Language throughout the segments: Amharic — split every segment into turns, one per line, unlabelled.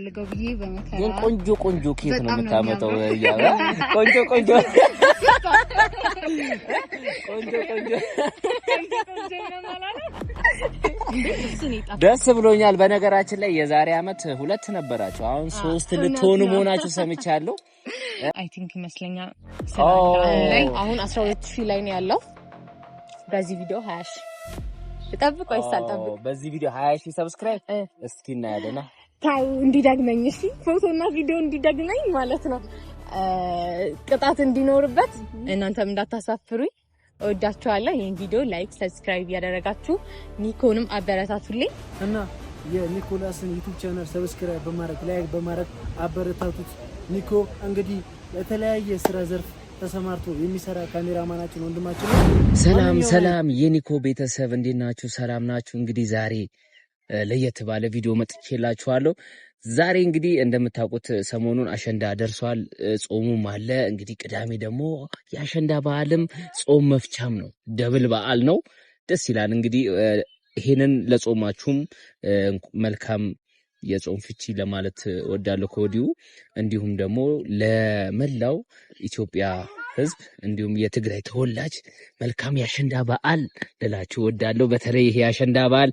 ለገብዬ በመከራ
ግን ቆንጆ ኬክ ነው የምታመጣው ያባ ቆንጆ ደስ ብሎኛል። በነገራችን ላይ የዛሬ አመት 2 ነበራችሁ፣ አሁን 3 ልትሆኑ መሆናችሁ ሰምቻለሁ።
አይ ቲንክ ይመስለኛል ሰላም ላይ
አሁን 12000 ላይ ነው ያለው። በዚህ ቪዲዮ 20000 ተጠብቆ ይሳልጠብቅ።
በዚህ ቪዲዮ 20000 ሰብስክራይብ እስኪ እናያለና
ታው እንዲዳግመኝ እሺ፣ ፎቶና ቪዲዮ እንዲዳግመኝ ማለት ነው። ቅጣት እንዲኖርበት እናንተም እንዳታሳፍሩኝ። እወዳችኋለሁ። ይሄን ቪዲዮ ላይክ፣ ሰብስክራይብ ያደረጋችሁ ኒኮንም አበረታቱልኝ
እና የኒኮላስን ዩቲዩብ ቻናል ሰብስክራይብ በማድረግ ላይክ በማድረግ አበረታቱት። ኒኮ እንግዲህ ለተለያየ ስራ ዘርፍ ተሰማርቶ የሚሰራ ካሜራማናችን ወንድማችን ነው።
ሰላም የኒኮ ቤተሰብ እንዴት ናችሁ? ሰላም ናችሁ? እንግዲህ ዛሬ ለየት ባለ ቪዲዮ መጥቼላችኋለሁ። ዛሬ እንግዲህ እንደምታውቁት ሰሞኑን አሸንዳ ደርሷል፣ ጾሙም አለ። እንግዲህ ቅዳሜ ደግሞ የአሸንዳ በዓልም ጾም መፍቻም ነው፣ ደብል በዓል ነው። ደስ ይላል። እንግዲህ ይሄንን ለጾማችሁም መልካም የጾም ፍቺ ለማለት ወዳለሁ ከወዲሁ። እንዲሁም ደግሞ ለመላው ኢትዮጵያ ሕዝብ እንዲሁም የትግራይ ተወላጅ መልካም የአሸንዳ በዓል ልላችሁ ወዳለሁ። በተለይ ይሄ የአሸንዳ በዓል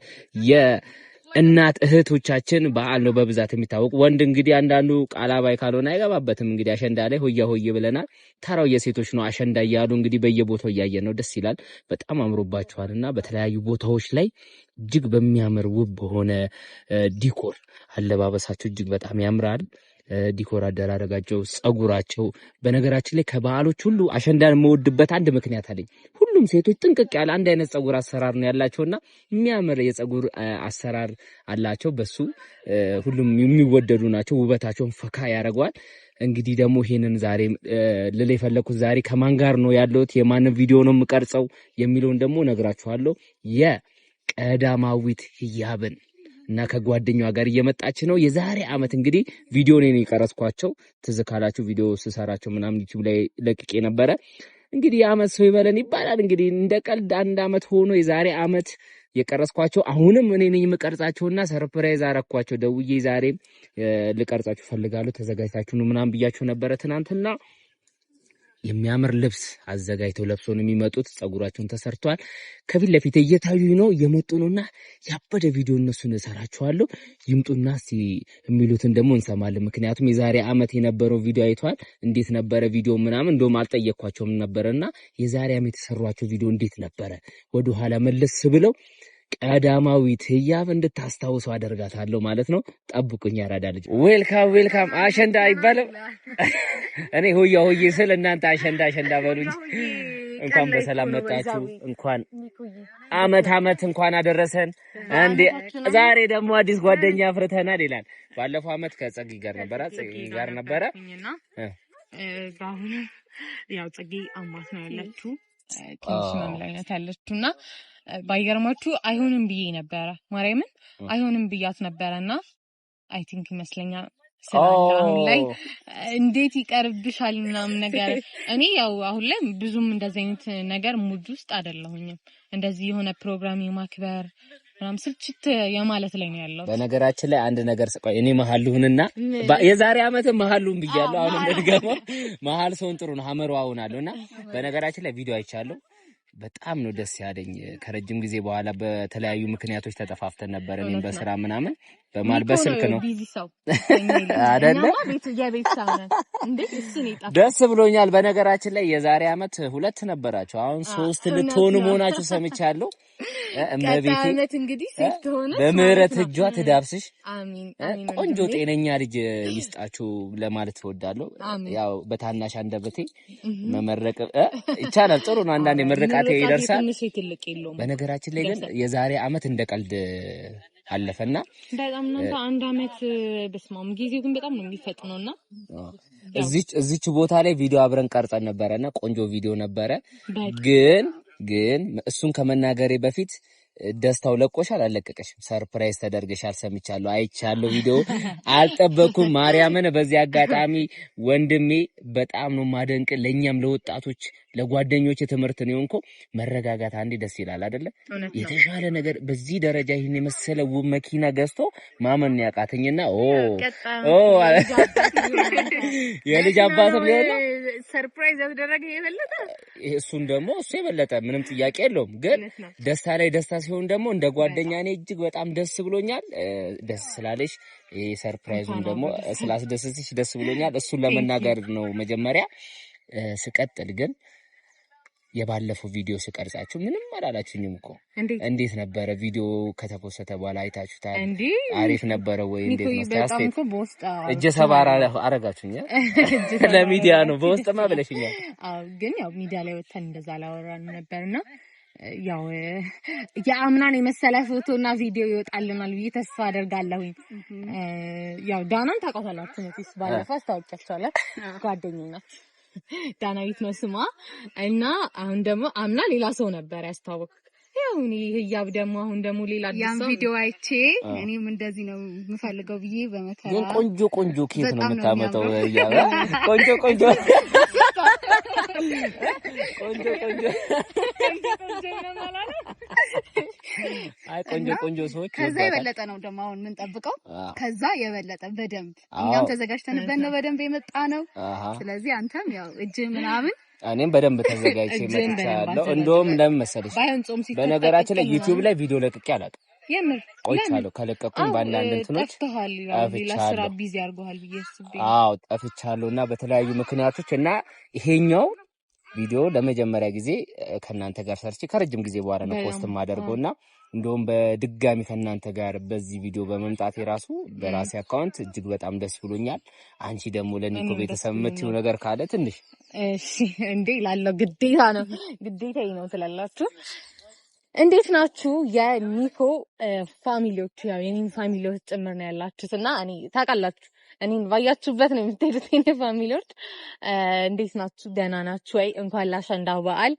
የእናት እህቶቻችን በዓል ነው በብዛት የሚታወቅ። ወንድ እንግዲህ አንዳንዱ ቃላባይ ካልሆነ አይገባበትም። እንግዲህ አሸንዳ ላይ ሆያ ሆዬ ብለናል። ተራው የሴቶች ነው አሸንዳ እያሉ እንግዲህ በየቦታው እያየን ነው። ደስ ይላል። በጣም አምሮባችኋልና በተለያዩ ቦታዎች ላይ እጅግ በሚያምር ውብ በሆነ ዲኮር አለባበሳቸው እጅግ በጣም ያምራል። ዲኮር አደራረጋቸው፣ ጸጉራቸው። በነገራችን ላይ ከበዓሎች ሁሉ አሸንዳን የምወድበት አንድ ምክንያት አለኝ። ሁሉም ሴቶች ጥንቅቅ ያለ አንድ አይነት ጸጉር አሰራር ነው ያላቸውና የሚያምር የጸጉር አሰራር አላቸው። በሱ ሁሉም የሚወደዱ ናቸው። ውበታቸውን ፈካ ያደርገዋል። እንግዲህ ደግሞ ይሄንን ዛሬ ልል የፈለኩት ዛሬ ከማን ጋር ነው ያለሁት፣ የማንን ቪዲዮ ነው የምቀርጸው የሚለውን ደግሞ ነግራችኋለሁ። የቀዳማዊት ህያብን እና ከጓደኛዋ ጋር እየመጣች ነው። የዛሬ አመት እንግዲህ ቪዲዮ ነው የቀረጽኳቸው። ትዝ ካላችሁ ቪዲዮ ስሰራቸው ምናምን ዩቲዩብ ላይ ለቅቄ ነበረ። እንግዲህ የአመት ሰው ይበለን ይባላል። እንግዲህ እንደ ቀልድ 1 አመት ሆኖ የዛሬ አመት የቀረጽኳቸው አሁንም እኔ ነኝ የምቀርጻቸውና ሰርፕራይዝ አረኳቸው። ደውዬ ዛሬ ልቀርጻችሁ ፈልጋለሁ ተዘጋጅታችሁ ነው ምናምን ብያችሁ ነበረ ትናንትና። የሚያምር ልብስ አዘጋጅተው ለብሰው ነው የሚመጡት። ጸጉራቸውን ተሰርቷል። ከፊት ለፊት እየታዩ ነው እየመጡ ነውና ያበደ ቪዲዮ እነሱን እሰራቸዋለሁ። ይምጡና እስቲ የሚሉትን ደግሞ እንሰማለን። ምክንያቱም የዛሬ አመት የነበረው ቪዲዮ አይቷል። እንዴት ነበረ ቪዲዮ ምናምን እንደውም አልጠየቅኳቸውም ነበርና የዛሬ አመት የተሰሯቸው ቪዲዮ እንዴት ነበረ ወደ ኋላ መለስ ብለው ቀዳማዊት ህያብ እንድታስታውሰው አደርጋታለሁ ማለት ነው። ጠብቁኝ ያራዳ ልጅ። ዌልካም አሸንዳ አይባልም። እኔ ሆያ ሆዬ ስል እናንተ አሸንዳ በሉኝ። እንኳን በሰላም መጣችሁ። እንኳን አመት እንኳን አደረሰን። እንዴ ዛሬ ደግሞ አዲስ ጓደኛ አፍርተናል ይላል። ባለፈው አመት ከጸጊ ጋር ነበረ።
ባሁን ያው ጸጊ አማት ነው ያለችው ትንሽ መምላይነት ያለችውና ባይገርማችሁ አይሆንም ብዬ ነበረ። ማርያምን አይሆንም ብያት ነበረና አይ ቲንክ ይመስለኛል አሁን ላይ እንዴት ይቀርብሻል ምናምን ነገር። እኔ ያው አሁን ላይ ብዙም እንደዚህ አይነት ነገር ሙድ ውስጥ አይደለሁኝም። እንደዚህ የሆነ ፕሮግራም የማክበር ምናምን ስልችት የማለት ላይ ነው ያለው።
በነገራችን ላይ አንድ ነገር እኔ መሐሉንና የዛሬ አመት መሐሉን ብያለሁ። አሁን እንደገመው መሐል ሰውን ጥሩ ነው አመራውናለሁና በነገራችን ላይ ቪዲዮ አይቻለሁ። በጣም ነው ደስ ያለኝ። ከረጅም ጊዜ በኋላ በተለያዩ ምክንያቶች ተጠፋፍተን ነበር። እኔም በስራ ምናምን በማል በስልክ ነው አይደለ? ደስ ብሎኛል። በነገራችን ላይ የዛሬ አመት 2 ነበራችሁ፣ አሁን 3 ልትሆኑ መሆናችሁ ሰምቻለሁ። እመቤቴ
እንግዲህ ሴት ሆነ
በምህረት እጇ ትዳብስሽ።
አሜን።
ቆንጆ ጤነኛ ልጅ ይስጣችሁ ለማለት እወዳለሁ። ያው በታናሽ አንደበቴ መመረቅ ይቻላል። ጥሩ ነው። አንዳንዴ ምርቃቴ ይደርሳል። በነገራችን ላይ ግን የዛሬ አመት እንደቀልድ አለፈና
በጣም ነው። አንድ አመት በስማም ጊዜው ግን በጣም ነው የሚፈጥነውና
እዚች ቦታ ላይ ቪዲዮ አብረን ቀርጸን ነበረና ቆንጆ ቪዲዮ ነበረ። ግን እሱን ከመናገሬ በፊት ደስታው ለቆሻል አለቀቀሽም? ሰርፕራይዝ ተደርገሻል ሰምቻለሁ፣ አይቻለሁ። ቪዲዮ አልጠበኩም ማርያምን። በዚህ አጋጣሚ ወንድሜ በጣም ነው ማደንቅ። ለኛም ለወጣቶች ለጓደኞች ትምህርት ነው እንኮ መረጋጋት አንዴ ደስ ይላል አይደለ? የተሻለ ነገር በዚህ ደረጃ ይሄን የመሰለ ውብ መኪና ገዝቶ ማመን ያቃተኝና የልጅ አባትም ሊሆን
ሰርፕራይዝ ያደረገ የበለጠ
እሱን ደግሞ እሱ የበለጠ ምንም ጥያቄ የለውም። ግን ደስታ ላይ ደስታ ሲሆን ደግሞ እንደ ጓደኛ እኔ እጅግ በጣም ደስ ብሎኛል። ደስ ስላለሽ ይሄ ሰርፕራይዙን ደግሞ ስላስደሰትሽ ደስ ብሎኛል። እሱን ለመናገር ነው መጀመሪያ። ስቀጥል ግን የባለፈው ቪዲዮ ስቀርጻችሁ ምንም አላላችሁኝም እኮ። እንዴት ነበረ ቪዲዮ ከተፖሰተ በኋላ አይታችሁታል? አሪፍ ነበረ ወይ? እንዴት ነው ታስቴት? እጀ ሰባራ አረጋችሁኝ። ለሚዲያ ነው በውስጥማ ብለሽኛል።
አዎ፣ ግን ያው ሚዲያ ላይ ወተን እንደዛ አላወራንም ነበርና ያው የአምናን የመሰለ ፎቶና ቪዲዮ ይወጣልናል ብዬ ተስፋ አደርጋለሁኝ። ያው ዳናን ታውቃታላችሁ ነው። ባለፈው አስታውቂያችኋለሁ፣ ጓደኛዬ ናት። ዳናዊት ነው ስሟ። እና አሁን ደግሞ አምና ሌላ ሰው ነበር ያስተዋወቅኩት። ያው እኔ ህያብ ደግሞ አሁን ደግሞ ሌላ አዲስ ሰው ያን ቪዲዮ አይቼ እኔም እንደዚህ ነው የምፈልገው ብዬ በመከራ
ግን ቆንጆ ቆንጆ ኬት ነው የምታመጣው ህያብ። ቆንጆ ቆንጆ ቆንጆ ቆንጆ አይ ቆንጆ ቆንጆ ሰዎች
ከዛ የበለጠ ነው ደግሞ አሁን ምን ጠብቀው። ከዛ የበለጠ በደንብ እኛም ተዘጋጅተንበት ነው በደንብ የመጣ ነው። ስለዚህ አንተም ያው እጅ ምናምን
እኔም በደንብ ተዘጋጅቼ መጥቻለሁ። እንደውም ለምን መሰለሽ በነገራችን ላይ ዩቲዩብ ላይ ቪዲዮ ለቅቄ አላውቅም።
የምር
ቆይቻለሁ። ከለቀቁኝ በአንዳንድ እንትኖች
ጠፍቻለሁ። ቢዚ አድርጎሃል ብዬ አስቤ
ጠፍቻለሁና በተለያዩ ምክንያቶች እና ይሄኛው ቪዲዮ ለመጀመሪያ ጊዜ ከናንተ ጋር ሰርቼ ከረጅም ጊዜ በኋላ ነው ፖስት ማደርገውና እንደውም በድጋሚ ከናንተ ጋር በዚህ ቪዲዮ በመምጣት የራሱ በራሴ አካውንት እጅግ በጣም ደስ ብሎኛል። አንቺ ደግሞ ለኒኮ ቤተሰብ የምትይው ነገር ካለ ትንሽ።
እሺ እንዴ ላለው ግዴታ ነው ግዴታዬ ነው ትላላችሁ። እንዴት ናችሁ የኒኮ ፋሚሊዎች? ያው የኔን ፋሚሊዎች ጭምር ነው ያላችሁትና እኔ ታውቃላችሁ እኔን ባያችሁበት ነው የምትሄዱት። የኔ ፋሚሊዎች እንዴት ናችሁ? ደህና ናችሁ ወይ? እንኳን ለአሸንዳ በዓል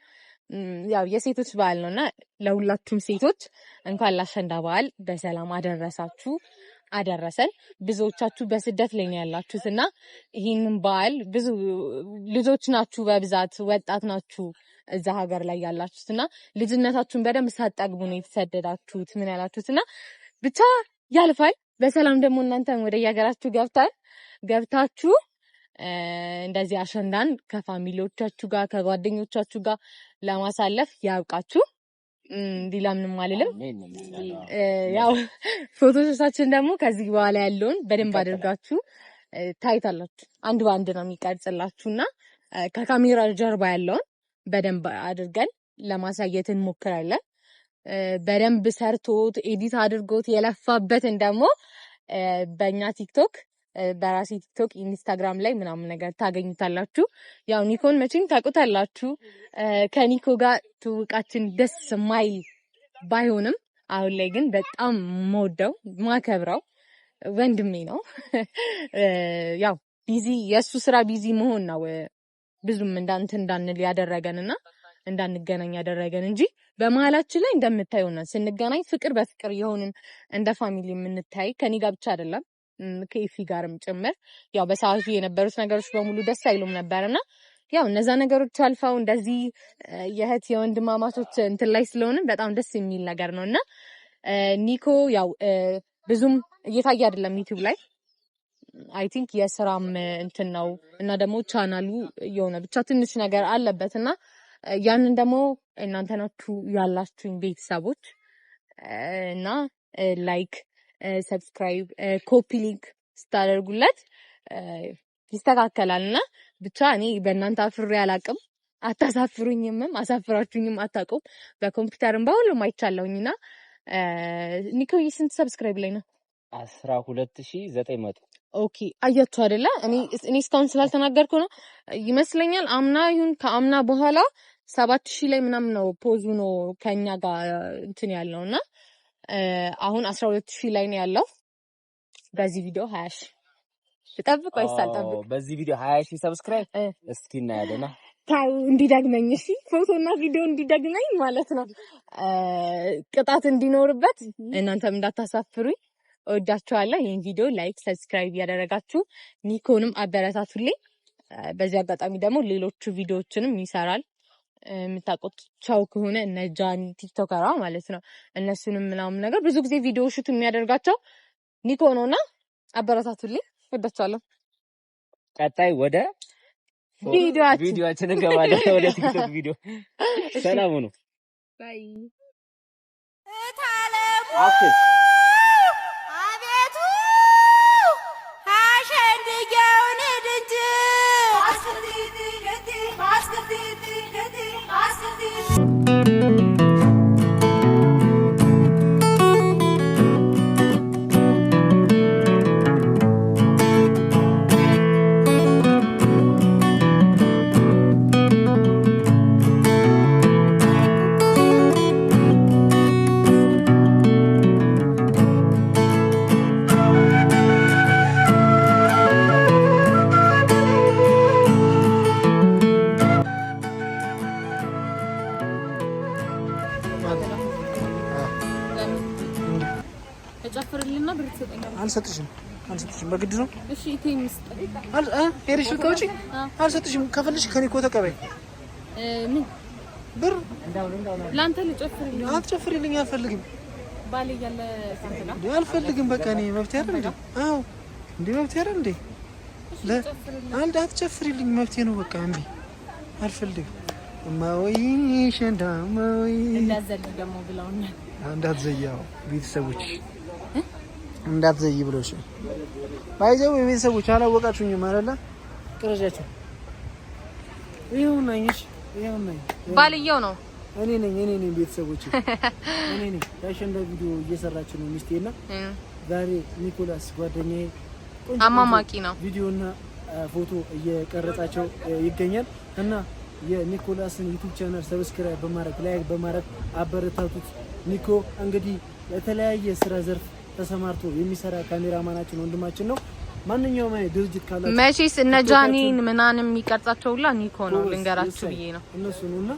ያው የሴቶች በዓል ነውና ለሁላችሁም ሴቶች እንኳን ለአሸንዳ በዓል በሰላም አደረሳችሁ አደረሰን። ብዙዎቻችሁ በስደት ላይ ነው ያላችሁትና ይሄንን በዓል ብዙ ልጆች ናችሁ፣ በብዛት ወጣት ናችሁ እዛ ሀገር ላይ ያላችሁትና ልጅነታችሁን በደንብ ሳትጠግቡ ነው የተሰደዳችሁት ምን ያላችሁትና ብቻ ያልፋል በሰላም ደግሞ እናንተም ወደ የሀገራችሁ ገብታችሁ እንደዚህ አሸንዳን ከፋሚሊዎቻችሁ ጋር ከጓደኞቻችሁ ጋር ለማሳለፍ ያብቃችሁ። ሌላ ምንም አልልም። ያው ፎቶዎቻችን ደግሞ ከዚህ በኋላ ያለውን በደንብ አድርጋችሁ ታይታላችሁ። አንድ በአንድ ነው የሚቀርጽላችሁና ከካሜራ ጀርባ ያለውን በደንብ አድርገን ለማሳየት እንሞክራለን። በደንብ ሰርቶት ኤዲት አድርጎት የለፋበትን ደግሞ በእኛ ቲክቶክ በራሴ ቲክቶክ ኢንስታግራም ላይ ምናምን ነገር ታገኙታላችሁ። ያው ኒኮን መቼም ታውቁታላችሁ። ከኒኮ ጋር ትውቃችን ደስ ማይል ባይሆንም አሁን ላይ ግን በጣም የምወደው ማከብረው ወንድሜ ነው። ያው ቢዚ የእሱ ስራ ቢዚ መሆን ነው ብዙም እንዳንል ያደረገንና እንዳንገናኝ ያደረገን እንጂ በመሀላችን ላይ እንደምታዩን ስንገናኝ ፍቅር በፍቅር የሆንን እንደ ፋሚሊ የምንታይ ከኔ ጋር ብቻ አይደለም ከኢፊ ጋርም ጭምር። ያው በሰዓቱ የነበሩት ነገሮች በሙሉ ደስ አይሉም ነበርና ያው እነዛ ነገሮች አልፈው እንደዚህ የእህት የወንድማማቾች እንትን ላይ ስለሆነ በጣም ደስ የሚል ነገር ነውና ኒኮ ያው ብዙም እየታየ አይደለም ዩቲዩብ ላይ አይ ቲንክ የስራም እንትን ነው እና ደግሞ ቻናሉ የሆነ ብቻ ትንሽ ነገር አለበትና ያንን ደግሞ እናንተ ናችሁ ያላችሁኝ ቤተሰቦች እና ላይክ ሰብስክራይብ ኮፒ ሊንክ ስታደርጉለት ይስተካከላልና ብቻ እኔ በእናንተ አፍሬ አላቅም፣ አታሳፍሩኝምም፣ አሳፍራችሁኝም አታውቁም። በኮምፒውተርም በሁሉም አይቻለሁኝና ኒኮዬ ስንት ሰብስክራይብ ላይ ነው?
12900
ኦኬ አያችሁ አይደለ? እኔ እስካሁን ስላልተናገርኩ ነው ይመስለኛል። አምና ይሁን ከአምና በኋላ 7000 ላይ ምናምን ነው ፖዙ ነው ከኛ ጋር እንትን ያለውና አሁን 12000 ላይ ነው ያለው። በዚህ ቪዲዮ 20000 ልጠብቅ ወይስ አልጠብቅ?
በዚህ ቪዲዮ 20000 ሰብስክራይብ እስኪ እናያለና
ታው እንዲደግመኝ እሺ፣ ፎቶና ቪዲዮ እንዲደግመኝ ማለት ነው። ቅጣት እንዲኖርበት እናንተም እንዳታሳፍሩኝ። እወዳችኋለሁ። ይሄን ቪዲዮ ላይክ፣ ሰብስክራይብ ያደረጋችሁ ኒኮንም አበረታቱልኝ። በዚህ አጋጣሚ ደግሞ ሌሎቹ ቪዲዮዎችንም ይሰራል የምታውቁት ቻው ከሆነ እነ ጃኒ ቲክቶከሯ ማለት ነው። እነሱንም ምናምን ነገር ብዙ ጊዜ ቪዲዮ ሹት የሚያደርጋቸው ኒኮ ነውና አበረታቱልኝ። እወዳችኋለሁ።
ቀጣይ ወደ ቪዲዮአችን እንገባለን። ወደ ቲክቶክ ቪዲዮ ሰላም ሁኑ።
ባይ
አክት
አቤቱ አሸንድያውን ድንጅ አስከቲቲ ገቲ አስከቲቲ ገቲ አስከቲቲ
ጨፍርልና ብር ትሰጠኛለህ?
አልሰጥሽም። በግድ ነው።
እሺ ኢቴም ስጠኝ።
ሄደሽ ልትወጪ? አልሰጥሽም። ከፈለሽ ከኒኮ ተቀበይ።
ምን
ብር
ላንተ ልጨፍርልኝ?
አትጨፍሪልኝ። አልፈልግም።
ባል እያለ ሳንተና
አልፈልግም። በቃ እኔ መብት አይደል እንዴ? አዎ እንዴ መብት አይደል እንዴ? አትጨፍሪልኝ። መብቴ ነው። በቃ እምቢ። አልፈልግም። እማወይ ሸንዳማወይ
እንዳዘል ደግሞ ብለውኛል።
እንዳትዘያው ቤተሰቦች እንዳትዘይ ብሎሽ ባይዘው የቤተሰቦች አላወቃችሁኝም አይደለ? ቅረጃችሁ ይሁን አይሽ ይሁን ነኝ
ባልየው ነው።
እኔ ነኝ ቤተሰቦች እኔ ነኝ። ያሸንዳ ቪዲዮ እየሰራች ነው ሚስቴና ዛሬ ኒኮላስ ጓደኛዬ
አማማቂ ነው
ቪዲዮና ፎቶ እየቀረጻቸው ይገኛል እና የኒኮላስን ዩቲዩብ ቻናል ሰብስክራይብ በማድረግ ላይክ በማድረግ አበረታቱት። ኒኮ እንግዲህ ለተለያየ ስራ ዘርፍ ተሰማርቶ የሚሰራ ካሜራማናችን ወንድማችን ነው። ማንኛውም አይነት ድርጅት ካላችሁ
መቼስ እነ ጃኒን ምናምን የሚቀርጻቸው ሁላ ኒኮ ነው። ልንገራችሁ ብዬ ነው
እነሱ ነውና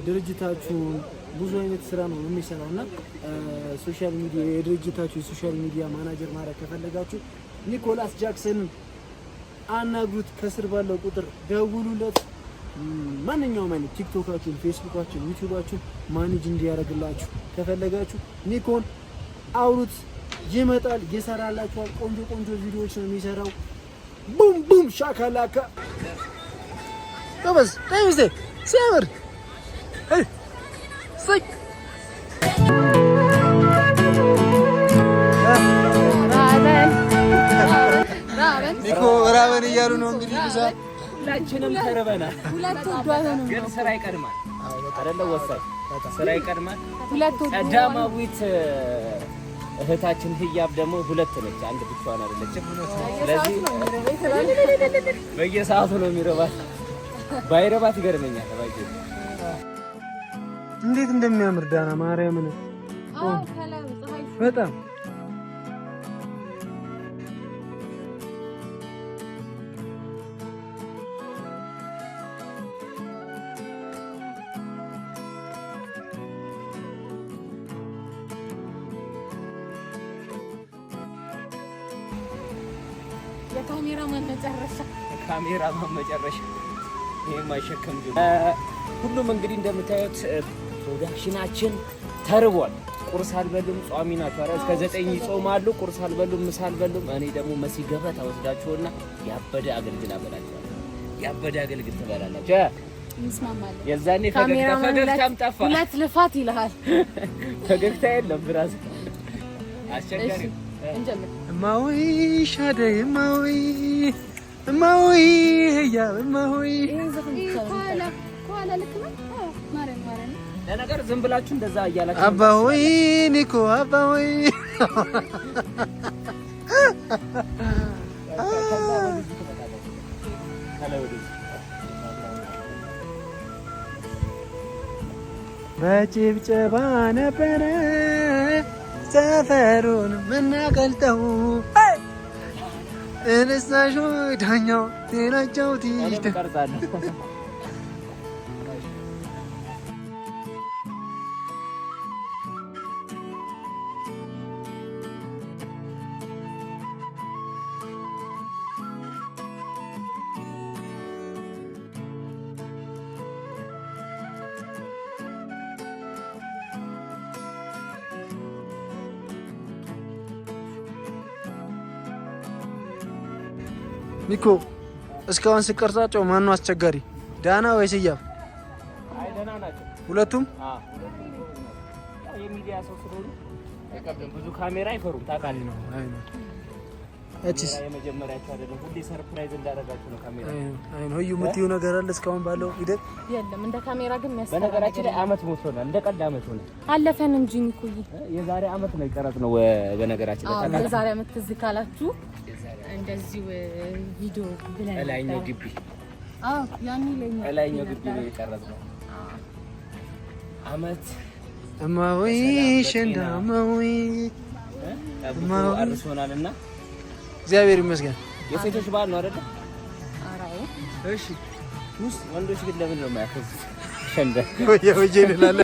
ድርጅታችሁ ብዙ አይነት ስራ ነው የሚሰራውና ሶሻል ሚዲያ የድርጅታችሁ የሶሻል ሚዲያ ማናጀር ማድረግ ከፈለጋችሁ ኒኮላስ ጃክሰንን አናግሩት። ከስር ባለው ቁጥር ደውሉለት። ማንኛውም አይነት ቲክቶካችሁን፣ ፌስቡካችሁን፣ ዩቲዩባችሁን ማኔጅ እንዲያደርግላችሁ ከፈለጋችሁ ኒኮን አውሩት። ይመጣል፣ ይሰራላችኋል። ቆንጆ ቪዲዮዎች ነው የሚሰራው። ቡም ቡም ሻካላካ ጎበዝ ታይምስ ሲያምር ኒኮ ራበን እያሉ ነው እንግዲህ ብዛ
ሁላችንም ተርበናል።
ሁለት ወዶ አይሆንም
ግን ስራ ይቀድማል አይደለ? ወሳኝ ስራ ይቀድማል።
ሁለት ወዶ
ቀዳማዊት እህታችን ህያብ ደግሞ ሁለት ነች፣ አንድ ብቻዋን አይደለችም። ስለዚህ በየሰዓቱ ነው የሚረባት። ባይረባት ይገርመኛል። ባይጄ
እንዴት እንደሚያምር ዳና ማርያምን በጣም
ካሜራማን መጨረሻ ይሄም አይሸከም ቢሆን ሁሉም እንግዲህ እንደምታዩት ፕሮዳክሽናችን ተርቧል። ቁርስ አልበሉም። ጿሚ ናቸው። ኧረ እስከ 9 ይጾማሉ። ቁርስ አልበሉም፣ ምሳ አልበሉም። እኔ ደግሞ መሲ ገበታ ወስዳችሁና ያበደ አገልግል አበላችኋለሁ። ያበደ አገልግል ትበላላችሁ።
እንስማማለን።
የዛኔ ፈገግታም ጠፋ።
ሁለት ልፋት ይልሃል።
ፈገግታ የለም ብራስ አስቸጋሪ
እንጀምር።
እማዊ ሻደይ እማዊ ህያ እማዊ
ከኋላ ልክ ነው። ማረን
ለነገር ዝም ብላችሁ እንደዛ እያላችሁ
አባሆይ ኒኮ አባሆይ በጭብጨባ ነበረ ሰፈሩን ምናቀልጠው እንሳሾ ዳኛው ጤናቸው ሚኮ እስካሁን ስቀርጻቸው ማን ነው አስቸጋሪ? ዳና ወይስ እያብ?
አይ ዳና ናቸው
ሁለቱም።
የሚዲያ ሰው ስለሆኑ ብዙ ካሜራ አይፈሩም። ታውቃለህ ነው።
አይ ነው
እቺስ የመጀመሪያቸው አይደለም። ሁሌ ሰርፕራይዝ እንዳደረጋችሁ ነው ካሜራ።
አይ ነው። የምትይው ነገር አለ እስካሁን ባለው ሂደት?
የለም እንደ ካሜራ ግን የሚያስፈራ።
በነገራችን ላይ አመት ሞልቶናል። እንደ ቀልድ አመት ሆነ
አለፈን እንጂ ሚኮዬ
የዛሬ አመት ነው የቀረጽ ነው። በነገራችን ላይ ታውቃለህ
የዛሬ አመት ትዝ ካላችሁ እንደዚሁ ቪዲዮ ብለን
ላይኛው ግቢ
ያኔ
ላይኛው ግቢ ነው የቀረጽ ነው። አመት
እማዊ ሸንዳ እማዊ
አርሶናልና
እግዚአብሔር ይመስገን።
የሴቶች በዓል ነው አይደል?
አራው
እሺ
ወንዶች ግን ለምን ነው የማያከብሩት? ሸንዳ
ወየ ይላል።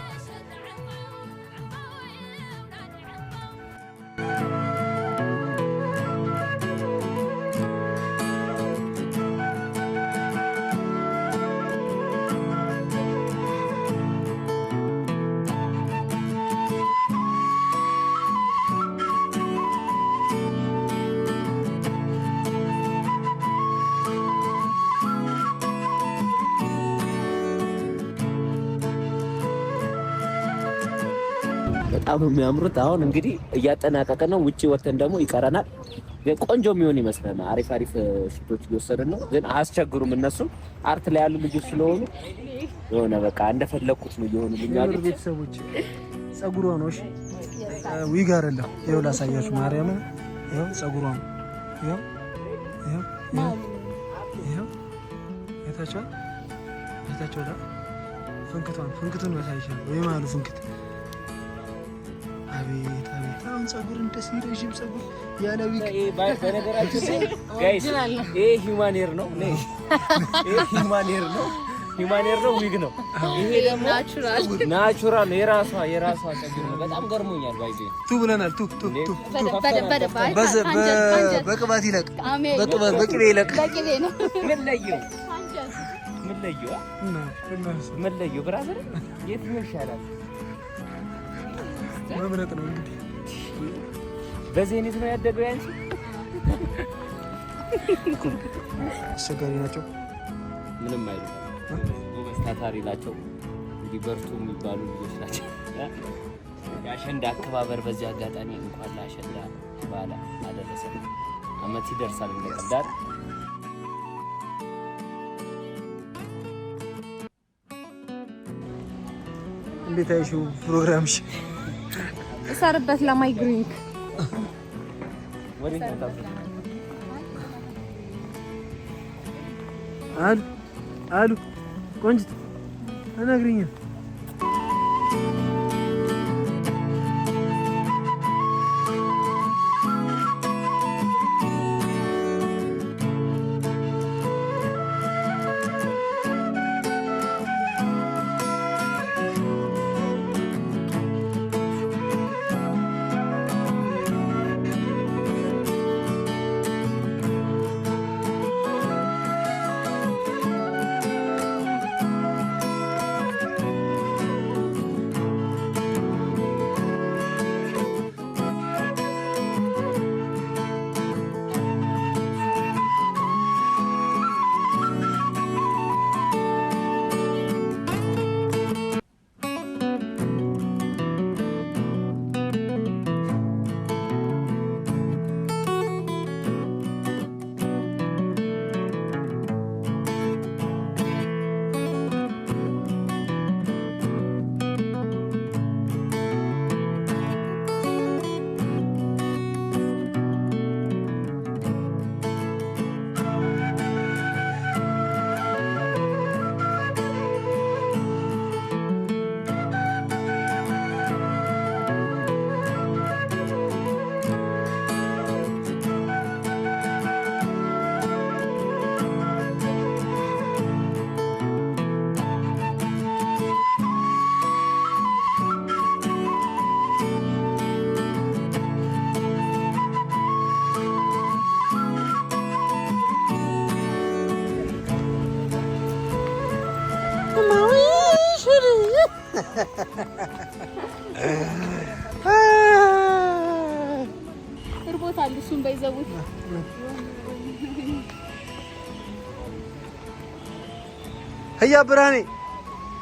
በጣም የሚያምሩት አሁን እንግዲህ እያጠናቀቀ ነው። ውጪ ወተን ደግሞ ይቀረናል። ቆንጆ የሚሆን ይመስላል። አሪፍ ሽቶች እየወሰድን ነው፣ ግን አያስቸግሩም። እነሱ አርት ላይ ያሉ ልጆች ስለሆኑ የሆነ በቃ እንደፈለኩት ነው እየሆኑ ልኛሉ።
ቤተሰቦች ጸጉሯ ነው። እሺ ዊግ አይደለም። ይኸው ላሳያችሁ። ማርያም ይኸው ጸጉሯ ነው። ይኸው የታቸው ዳ ፍንክቱን ያሳይሻል ወይ ማሉ ፍንክት። አቤት አሁን ጸጉር እንደዚህ ረጅም ጸጉር ያለ ዊግ።
በነገራችን ላይ ጋይስ ይሄ ሂውማን ሄር ነው። ይሄ ሂውማን ሄር ነው፣ ዊግ ነው። ይሄ ደግሞ ናቹራል ነው። የራሷ ጸጉር ነው። በጣም ገርሞኛል። ባይዜ
ቱ ብለናል። ቱ በቅባት ይለቅ፣ በቅቤ ይለቅ።
ምን ለየው ብራዘር? የትኛው ይሻላል?
መምረጥ ነው እንግዲህ።
በዜኒት ነው ያደገው ያንቺ።
አስቸጋሪ ናቸው።
ምንም አይደለም። ጎበዝ ታታሪ ናቸው። እንግዲህ በርቱ የሚባሉ ልጆች ናቸው። የአሸንዳ አከባበር በዚህ አጋጣሚ እንኳን ለአሸንዳ በዓል አደረሰን። አመት ይደርሳል እንደቀዳር
እንዴት አይሽው ፕሮግራምሽ?
እሰርበት ለማይግሪንግ
አሉ ቆንጅት አናግሪኝ።
እርቦታል። እሱን በይዘቡት
ህያ ብርሃኔ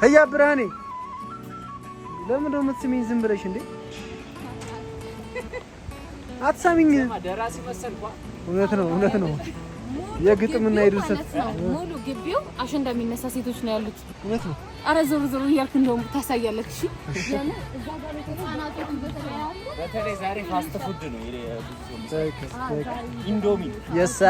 ህያ ብርሃኔ ለምን ነው የምትስሚኝ ዝም ብለሽ እንዴ አትሳሚኝ
ደራሲ መሰልኳ
እውነት ነው የግጥምና የድርሰት
ሙሉ ግቢው አሸንዳ የሚነሳ ሴቶች ነው ያሉት
እውነት ነው
አረ ዞር ዞር እያልክ እንደውም ታሳያለህ እሺ
በተለይ ዛሬ ፋስት ፉድ ነው ኢንዶሚ
የሳ